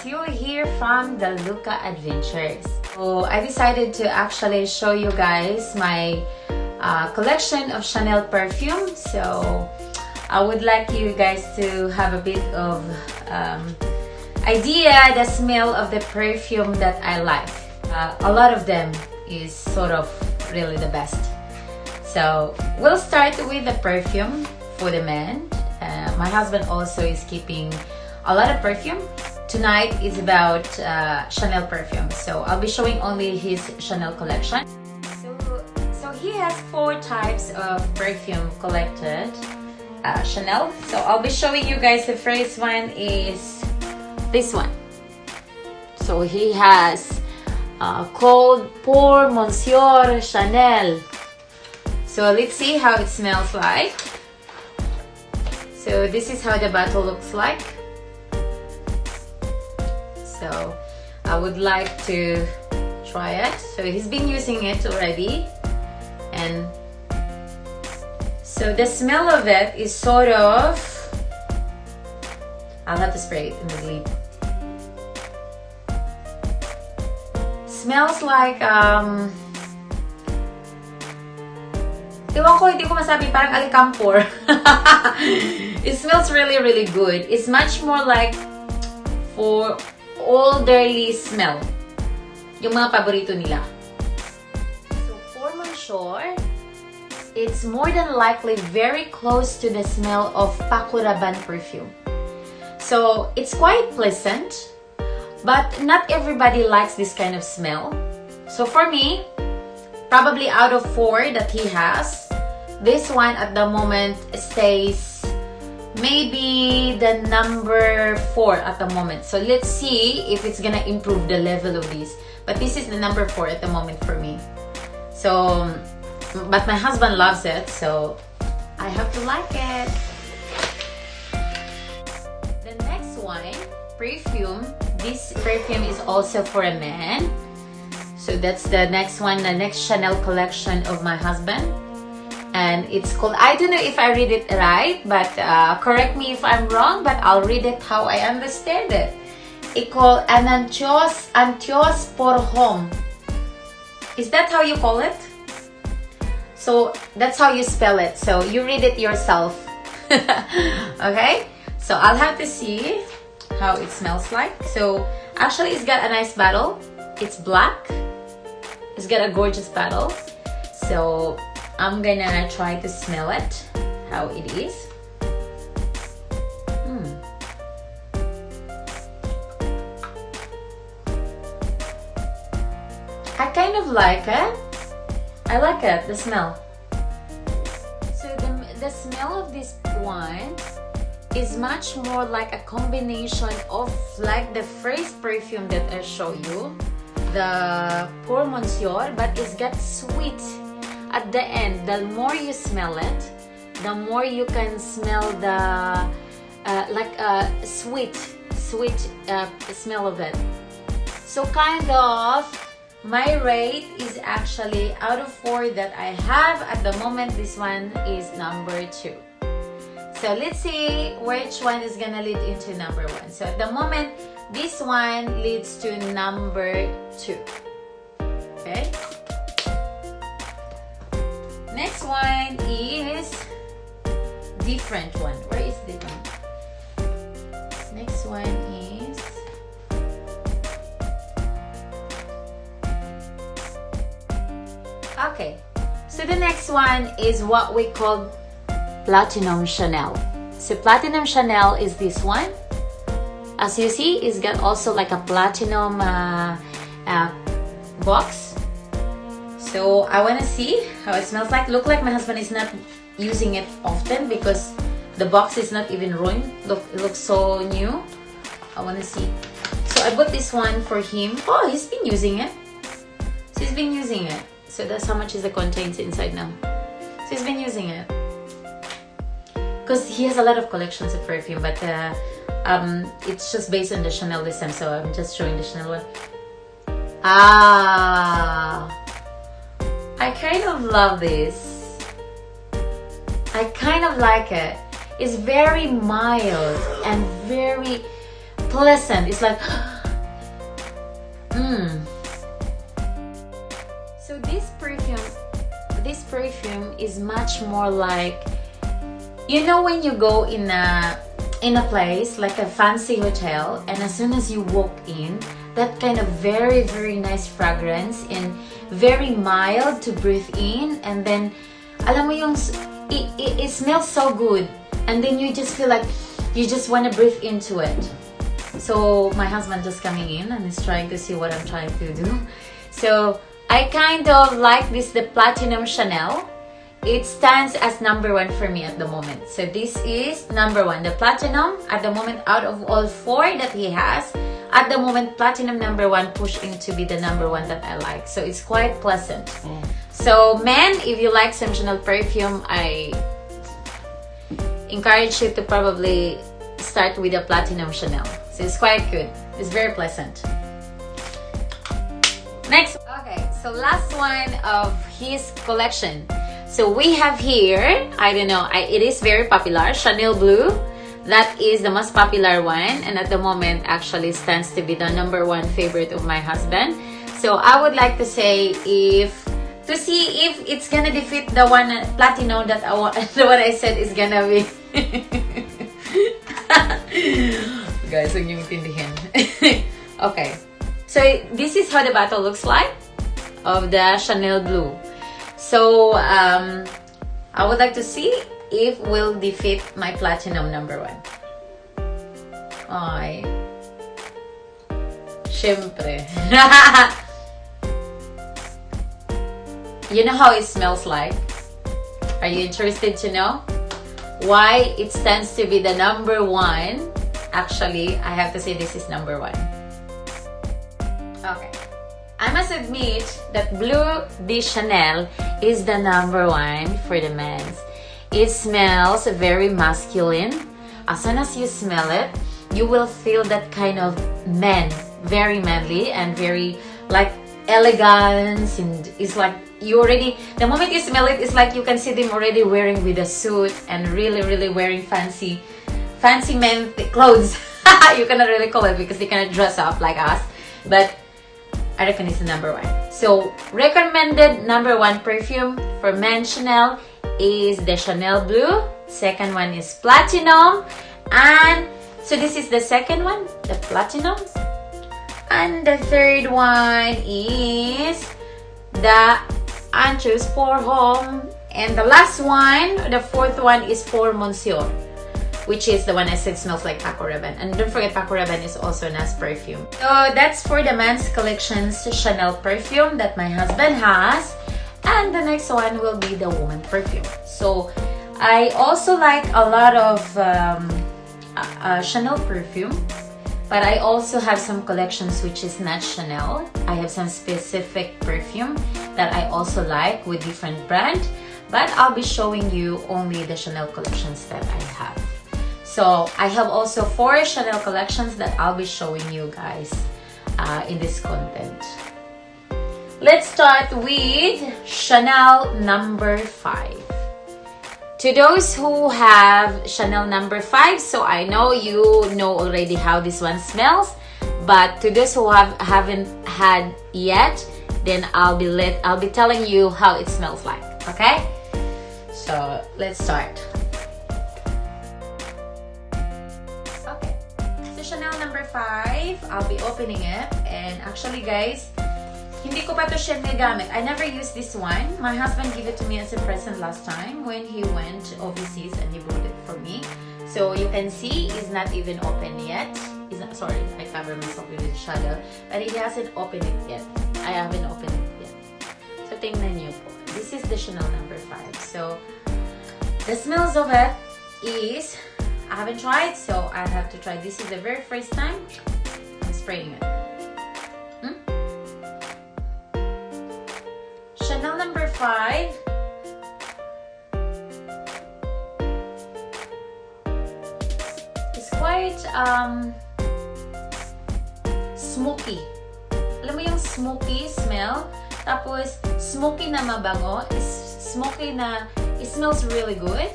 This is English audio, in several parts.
Sue here from the Luca Adventures. So I decided to actually show you guys my collection of Chanel perfume. So I would like you guys to have a bit of idea the smell of the perfume that I like. A lot of them is sort of really the best. So we'll start with the perfume for the men. My husband also is keeping a lot of perfume. Tonight is about Chanel perfume, so I'll be showing only his Chanel collection. So he has 4 types of perfume collected, Chanel. So I'll be showing you guys. The first one is this one. So he has called Pour Monsieur Chanel. So let's see how it smells like. So this is how the bottle looks like. So I would like to try it. So he's been using it already, and so the smell of it is sort of, I'll have to spray it in the lid. Smells like ewan ko, hindi ko masabi, parang alikampor. It smells really, really good. It's much more like for elderly smell. Yung mga paborito nila. So for Monsieur, it's more than likely very close to the smell of Pakuraban perfume. So it's quite pleasant, but not everybody likes this kind of smell. So for me, probably out of 4 that he has, this one at the moment stays maybe the number 4 at the moment. So let's see if it's gonna improve the level of this. But this is the number 4 at the moment for me. So, but my husband loves it, so I have to like it. The next one, perfume. This perfume is also for a man. So that's the next one, the next Chanel collection of my husband. And it's called, I don't know if I read it right, but correct me if I'm wrong, but I'll read it how I understand it. It's called Antios por Home. Is that how you call it? So that's how you spell it. So you read it yourself. Okay? So I'll have to see how it smells like. So actually it's got a nice bottle. It's black. It's got a gorgeous bottle. So I'm gonna try to smell it, how it is. I kind of like it. I like it, the smell. So the smell of this one is much more like a combination of like the first perfume that I show you, the Pour Monsieur, but it's got sweet at the end. The more you smell it, the more you can smell the like sweet smell of it. So kind of my rate is actually out of 4 that I have at the moment, this one is number 2. So let's see which one is gonna lead into number 1. So at the moment, this one leads to number 2. Okay. Next one is different one. Where is the one? Next one is okay. So the next one is what we call Platinum Chanel. So Platinum Chanel is this one. As you see, it's got also like a platinum box. So I want to see how it smells like. Look like my husband is not using it often because the box is not even ruined. Look, it looks so new. I want to see. So I bought this one for him. Oh, he's been using it. So he's been using it. So that's how much is the contents inside now. So he's been using it. Because he has a lot of collections of perfume, but it's just based on the Chanel this time. So I'm just showing the Chanel one. I kind of love this. I kind of like it. It's very mild and very pleasant. It's like, So this perfume is much more like, you know, when you go in a place like a fancy hotel, and as soon as you walk in, that kind of very, very nice fragrance and very mild to breathe in, and then alam mo yung it smells so good, and then you just feel like you just want to breathe into it. So my husband just coming in and is trying to see what I'm trying to do. So I kind of like this, the Platinum Chanel. It stands as number 1 for me at the moment. So this is number 1. The Platinum, at the moment, out of all 4 that he has, at the moment, Platinum number 1 pushing to be the number 1 that I like. So it's quite pleasant. So men, if you like some Chanel perfume, I encourage you to probably start with the Platinum Chanel. So it's quite good. It's very pleasant. Next. Okay, so last one of his collection. So we have here, I don't know, it is very popular, Chanel Blue. That is the most popular one, and at the moment actually stands to be the number 1 favorite of my husband. So I would like to say, to see if it's gonna defeat the one Platinum that the one I said is gonna be. Guys, huwag niyong intindihin. Okay, so this is how the bottle looks like of the Chanel Blue. So I would like to see if will defeat my Platinum number 1. Ay, syempre. You know how it smells like? Are you interested to know why it stands to be the number 1? Actually, I have to say this is number 1. Okay. I must admit that Bleu de Chanel is the number 1 for the men's. It smells very masculine. As soon as you smell it, you will feel that kind of very manly and very like elegance, and it's like you already, the moment you smell it, it's like you can see them already wearing with a suit and really, really wearing fancy men clothes. You cannot really call it because they cannot dress up like us, but I reckon it's the number 1. So recommended number 1 perfume for men Chanel is the Chanel Blue. Second one is Platinum, and so this is the second one, the Platinum, and the third one is the Anchors for Home, and the last one, the fourth one is for Monsieur, which is the one I said smells like Paco Rabanne. And don't forget, Paco Rabanne is also Nas perfume. So that's for the men's collections Chanel perfume that my husband has. And the next one will be the woman perfume. So I also like a lot of Chanel perfume, but I also have some collections which is not Chanel. I have some specific perfume that I also like with different brand, but I'll be showing you only the Chanel collections that I have. So I have also 4 Chanel collections that I'll be showing you guys in this content. Let's start with Chanel number 5. To those who have Chanel number 5, so I know you know already how this one smells, but to those who haven't had yet, then I'll be telling you how it smells like. Okay? So let's start. Chanel number 5, I'll be opening it, and actually guys, hindi ko pa to siya nagamit. I never used this one. My husband gave it to me as a present last time when he went overseas and he brought it for me. So you can see it's not even open yet. Sorry, I covered myself with the shadow, but he hasn't opened it yet. I haven't opened it yet. So tingnan niyo po. This is the Chanel number 5. So the smells of it is, I haven't tried, so I have to try. This is the very first time I'm spraying it. Chanel number 5. It's quite smoky. Alam mo yung smoky smell? Tapos smoky na mabango. Smoky na, it smells really good.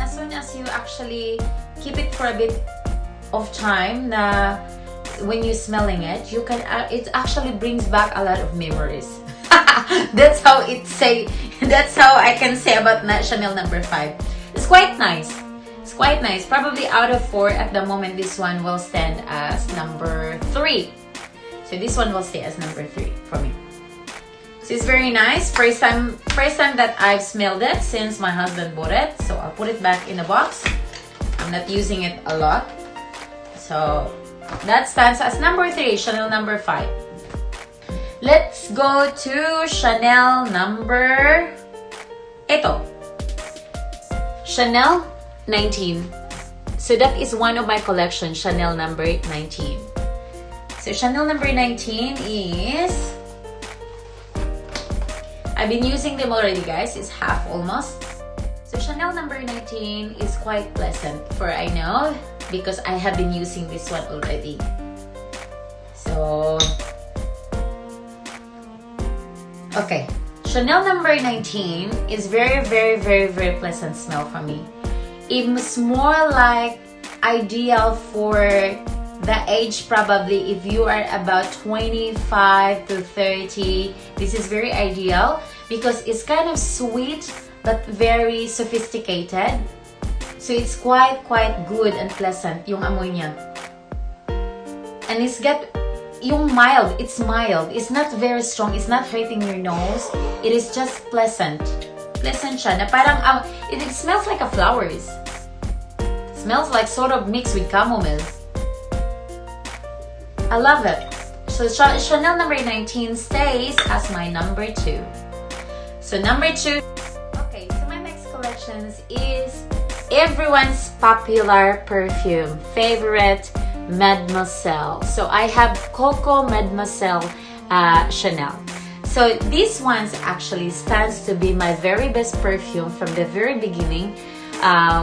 As soon as you actually keep it for a bit of time na when you're smelling it, you can it actually brings back a lot of memories. That's how I can say about Chanel number 5. It's quite nice. It's quite nice. Probably out of 4 at the moment, this one will stand as number 3. So this one will stay as number 3 for me. So it's very nice. First time that I've smelled it since my husband bought it. So I'll put it back in the box. I'm not using it a lot. So that stands as number 3, Chanel number 5. Let's go to Chanel number... Chanel 19. So that is one of my collection, Chanel number 19. So Chanel number 19 is... I've been using them already, guys. It's half almost. So Chanel number 19 is quite pleasant for I know because I have been using this one already. So... okay. Chanel number 19 is very pleasant smell for me. It's more like ideal for the age, probably if you are about 25 to 30. This is very ideal because it's kind of sweet but very sophisticated. So it's quite good and pleasant yung amoy niya. And it's got yung mild, it's mild. It's not very strong. It's not hurting your nose. It is just pleasant. Pleasant siya. Na parang, it smells like a flowers. It smells like sort of mixed with chamomile. I love it. So Chanel number 19 stays as my number 2. So number 2. Okay, so my next collections is everyone's popular perfume favorite, Mademoiselle. So I have Coco Mademoiselle Chanel. So these ones actually stands to be my very best perfume from the very beginning.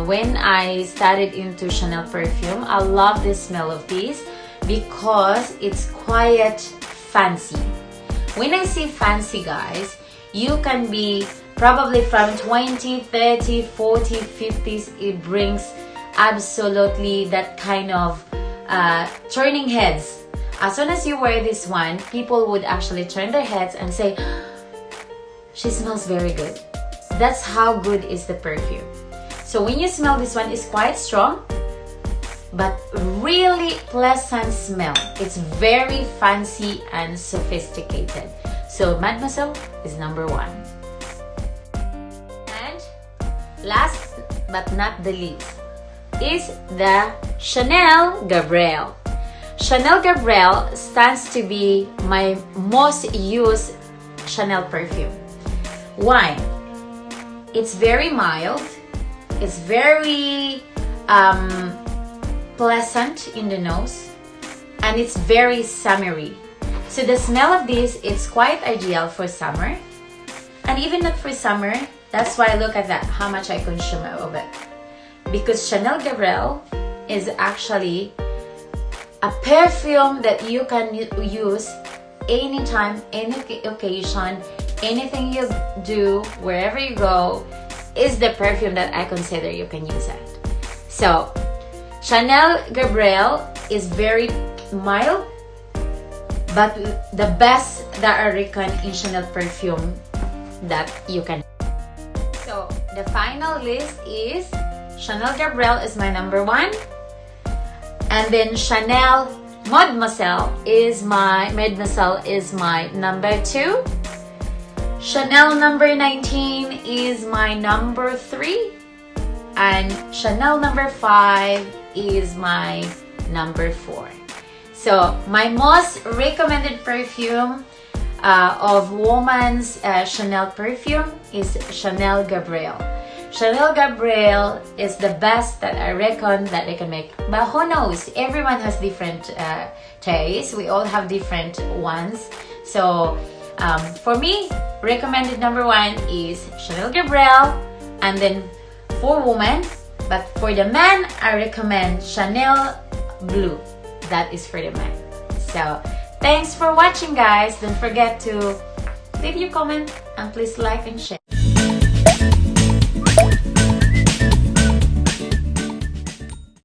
When I started into Chanel perfume, I love the smell of these because it's quite fancy. When I say fancy, guys, you can be probably from 20, 30, 40, 50s. It brings absolutely that kind of turning heads. As soon as you wear this one, people would actually turn their heads and say, she smells very good. That's how good is the perfume. So when you smell this one, it's quite strong, but really pleasant smell. It's very fancy and sophisticated. So Mademoiselle is number 1. And last but not the least is the Chanel Gabrielle. Chanel Gabrielle stands to be my most used Chanel perfume. Why? It's very mild. It's very pleasant in the nose. And it's very summery. So the smell of this is quite ideal for summer. And even not for summer, that's why look at that, how much I consume of it. Because Chanel Gabrielle is actually a perfume that you can use anytime, any occasion, anything you do, wherever you go, is the perfume that I consider you can use it. So, Chanel Gabrielle is very mild, but the best that I reckon in Chanel perfume that you can. So, the final list is Chanel Gabrielle is my number 1. And then Chanel Mademoiselle is my number 2. Chanel number 19 is my number 3. And Chanel number 5 is my number 4. So my most recommended perfume of woman's Chanel perfume is Chanel Gabrielle. Chanel Gabrielle is the best that I reckon that they can make. But who knows? Everyone has different tastes. We all have different ones. So for me, recommended number 1 is Chanel Gabrielle. And then for women, but for the man, I recommend Chanel Blue. That is for the man. So thanks for watching, guys. Don't forget to leave your comment and please like and share.